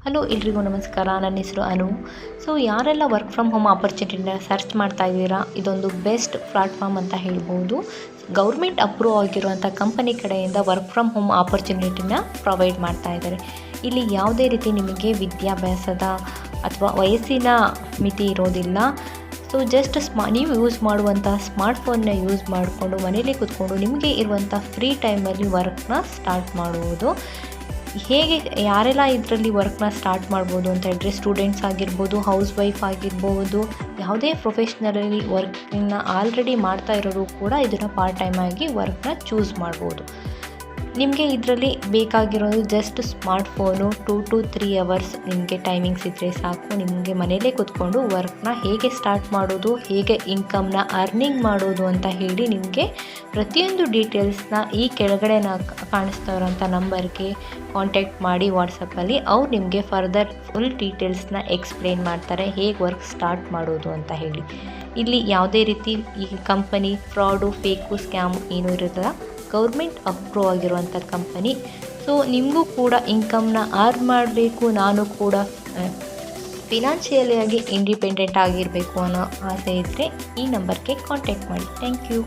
Hello ಎಲ್ರಿಗೂ ನಮಸ್ಕಾರ. ನನ್ನ ಹೆಸರು ಅನು. ಯಾರೆಲ್ಲ ವರ್ಕ್ ಫ್ರಮ್ ಹೋಮ್ ಆಪರ್ಚುನಿಟಿನ ಸರ್ಚ್ ಮಾಡ್ತಾ ಇದ್ದೀರಾ, ಇದೊಂದು ಬೆಸ್ಟ್ ಪ್ಲಾಟ್ಫಾರ್ಮ್ ಅಂತ ಹೇಳ್ಬೋದು. ಗೌರ್ಮೆಂಟ್ ಅಪ್ರೂವ್ ಆಗಿರುವಂಥ ಕಂಪನಿ ಕಡೆಯಿಂದ ವರ್ಕ್ ಫ್ರಮ್ ಹೋಮ್ ಆಪರ್ಚುನಿಟಿನ ಪ್ರೊವೈಡ್ ಮಾಡ್ತಾ ಇದ್ದಾರೆ. ಇಲ್ಲಿ ಯಾವುದೇ ರೀತಿ ನಿಮಗೆ ವಿದ್ಯಾಭ್ಯಾಸದ ಅಥವಾ ವಯಸ್ಸಿನ ಮಿತಿ ಇರೋದಿಲ್ಲ. ಜಸ್ಟ್ ನೀವು ಯೂಸ್ ಮಾಡುವಂಥ ಸ್ಮಾರ್ಟ್ಫೋನ್ನ ಯೂಸ್ ಮಾಡಿಕೊಂಡು ಮನೇಲಿ ಕೂತ್ಕೊಂಡು ನಿಮಗೆ ಇರುವಂಥ ಫ್ರೀ ಟೈಮಲ್ಲಿ ವರ್ಕ್ನ ಸ್ಟಾರ್ಟ್ ಮಾಡುವುದು. ಹೇಗೆ ಯಾರೆಲ್ಲ ಇದರಲ್ಲಿ ವರ್ಕ್ನ ಸ್ಟಾರ್ಟ್ ಮಾಡ್ಬೋದು ಅಂತ ಹೇಳಿದ್ರೆ, ಸ್ಟೂಡೆಂಟ್ಸ್ ಆಗಿರ್ಬೋದು, ಹೌಸ್ ವೈಫ್ ಆಗಿರ್ಬೋದು, ಯಾವುದೇ ಪ್ರೊಫೆಷ್ನಲಲ್ಲಿ ವರ್ಕನ್ನ ಆಲ್ರೆಡಿ ಮಾಡ್ತಾ ಇರೋರು ಕೂಡ ಇದನ್ನು ಪಾರ್ಟ್ ಟೈಮ್ ಆಗಿ ವರ್ಕ್ನ ಚೂಸ್ ಮಾಡ್ಬೋದು. ನಿಮಗೆ ಇದರಲ್ಲಿ ಬೇಕಾಗಿರೋದು ಜಸ್ಟ್ ಸ್ಮಾರ್ಟ್ಫೋನು 2 to 3 ಅವರ್ಸ್ ನಿಮಗೆ ಟೈಮಿಂಗ್ಸ್ ಇದ್ದರೆ ಸಾಕು. ನಿಮಗೆ ಮನೆಯಲ್ಲೇ ಕೂತ್ಕೊಂಡು ವರ್ಕ್ನ ಹೇಗೆ ಸ್ಟಾರ್ಟ್ ಮಾಡೋದು, ಹೇಗೆ ಇನ್ಕಮ್ನ ಅರ್ನಿಂಗ್ ಮಾಡೋದು ಅಂತ ಹೇಳಿ ನಿಮಗೆ ಪ್ರತಿಯೊಂದು ಡೀಟೇಲ್ಸ್ನ ಈ ಕೆಳಗಡೆ ಕಾಣಿಸ್ತಾ ಇರೋಂಥ ನಂಬರ್ಗೆ ಕಾಂಟ್ಯಾಕ್ಟ್ ಮಾಡಿ ವಾಟ್ಸಪ್ಪಲ್ಲಿ. ಅವ್ರು ನಿಮಗೆ ಫರ್ದರ್ ಫುಲ್ ಡೀಟೇಲ್ಸ್ನ ಎಕ್ಸ್ಪ್ಲೇನ್ ಮಾಡ್ತಾರೆ, ಹೇಗೆ ವರ್ಕ್ ಸ್ಟಾರ್ಟ್ ಮಾಡೋದು ಅಂತ ಹೇಳಿ. ಇಲ್ಲಿ ಯಾವುದೇ ರೀತಿ ಈ ಕಂಪನಿ ಫ್ರಾಡು, ಫೇಕು, ಸ್ಕ್ಯಾಮ್ ಏನೂ ಇರೋದಿಲ್ಲ. ಗೌರ್ಮೆಂಟ್ ಅಪ್ರೂವ್ ಆಗಿರುವಂಥ ಕಂಪನಿ. ನಿಮಗೂ ಕೂಡ ಇನ್ಕಮ್ನ ಅರ್ನ್ ಮಾಡಬೇಕು, ನಾನು ಕೂಡ ಫಿನಾನ್ಷಿಯಲಿಯಾಗಿ ಇಂಡಿಪೆಂಡೆಂಟ್ ಆಗಿರಬೇಕು ಅನ್ನೋ ಆಸೆ ಇದ್ದರೆ ಈ ನಂಬರ್ಗೆ ಕಾಂಟ್ಯಾಕ್ಟ್ ಮಾಡಿ. Thank you.